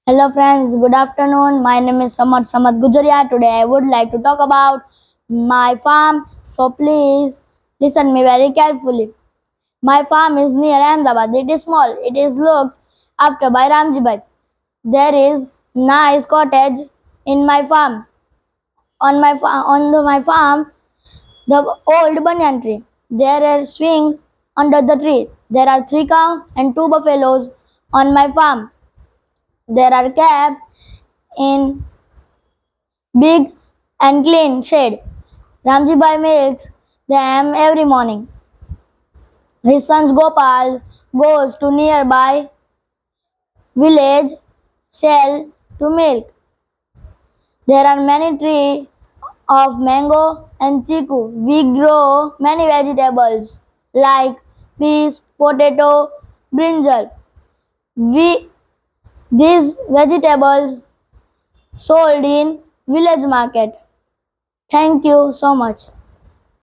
Hello friends, good afternoon. My name is Samad Gujaria. Today I would like to talk about my farm. So please listen me very carefully. My farm is near Ahmedabad. It is small. It is looked after by Ramji Bhai. There is nice cottage in my farm. On my farm, the old banyan tree. There is swing under the tree. There are 3 cows and 2 buffaloes on my farm. There are kept in big and clean shed. Ramji Bhai milks them every morning. His son Gopal goes to nearby village sell to milk. There are many trees of mango and chiku. We grow many vegetables like peas, potato, brinjal. We these vegetables sold in village market. Thank you so much.